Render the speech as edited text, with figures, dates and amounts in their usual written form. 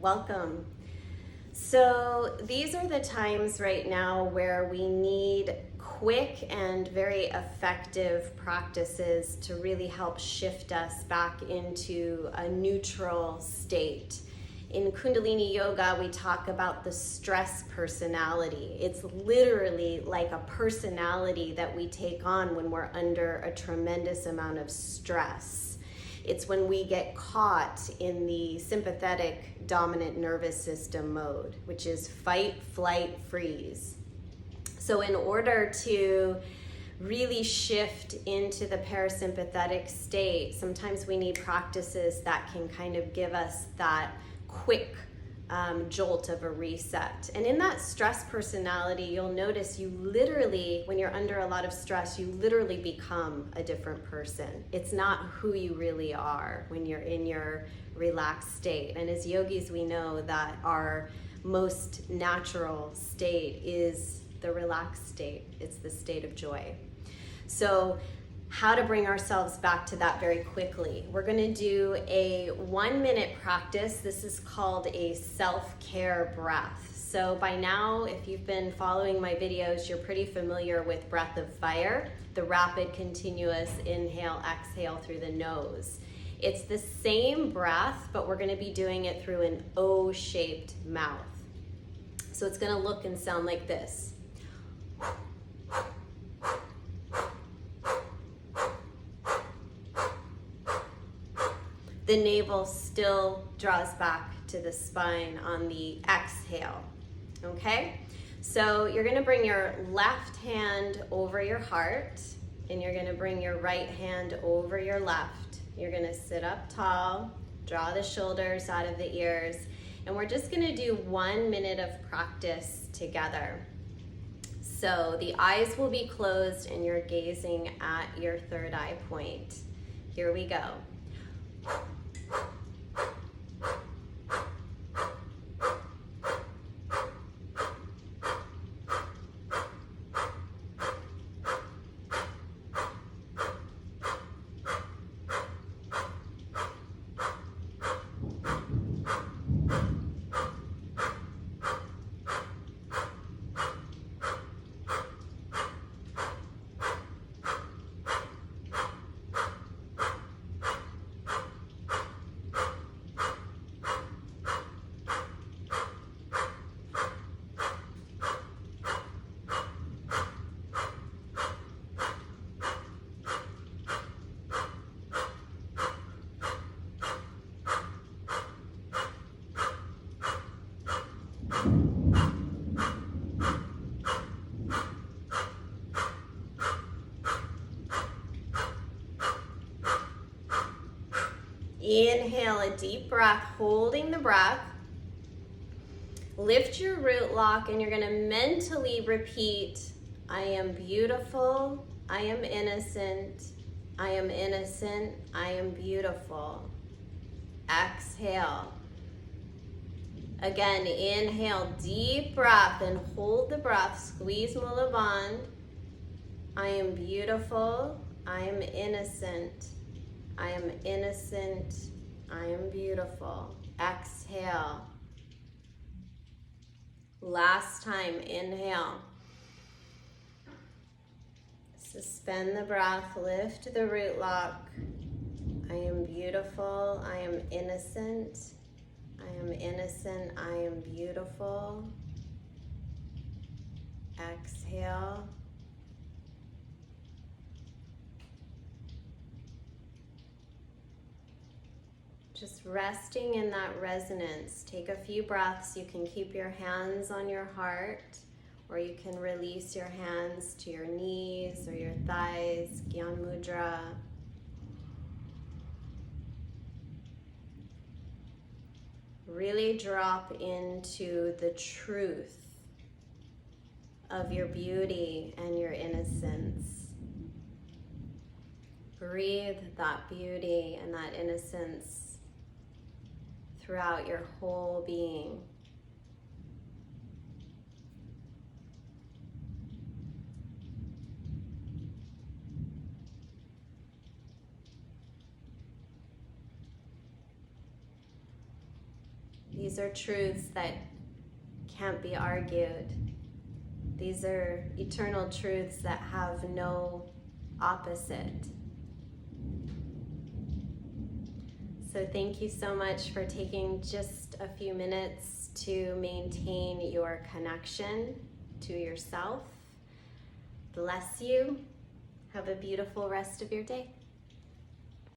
Welcome. So these are the times right now where we need quick and very effective practices to really help shift us back into a neutral state. In Kundalini Yoga, we talk about the stress personality. It's literally like a personality that we take on when we're under a tremendous amount of stress. It's when we get caught in the sympathetic dominant nervous system mode, which is fight, flight, freeze. So in order to really shift into the parasympathetic state, sometimes we need practices that can kind of give us that quick jolt of a reset. And in that stress personality, you'll notice you literally, when you're under a lot of stress, you literally become a different person. It's not who you really are when you're in your relaxed state. And as yogis, we know that our most natural state is the relaxed state. It's the state of joy. So how to bring ourselves back to that very quickly. We're going to do a 1-minute practice. This is called a self-care breath. So by now, if you've been following my videos, you're pretty familiar with breath of fire, the rapid continuous inhale, exhale through the nose. It's the same breath, but we're going to be doing it through an O-shaped mouth. So it's going to look and sound like this. The navel still draws back to the spine on the exhale, okay? So you're gonna bring your left hand over your heart and you're gonna bring your right hand over your left. You're gonna sit up tall, draw the shoulders out of the ears, and we're just gonna do 1 minute of practice together. So the eyes will be closed and you're gazing at your third eye point. Here we go. Inhale a deep breath, holding the breath. Lift your root lock and you're going to mentally repeat, I am beautiful, I am innocent, I am innocent, I am beautiful. Exhale. Again, inhale, deep breath and hold the breath. Squeeze Mula Bandha. I am beautiful, I am innocent, I am innocent, I am beautiful. Exhale. Last time, inhale. Suspend the breath, lift the root lock. I am beautiful, I am innocent, I am innocent, I am beautiful. Exhale. Just resting in that resonance. Take a few breaths. You can keep your hands on your heart, or you can release your hands to your knees or your thighs, Gyan Mudra. Really drop into the truth of your beauty and your innocence. Breathe that beauty and that innocence throughout your whole being. These are truths that can't be argued. These are eternal truths that have no opposite. So thank you so much for taking just a few minutes to maintain your connection to yourself. Bless you. Have a beautiful rest of your day.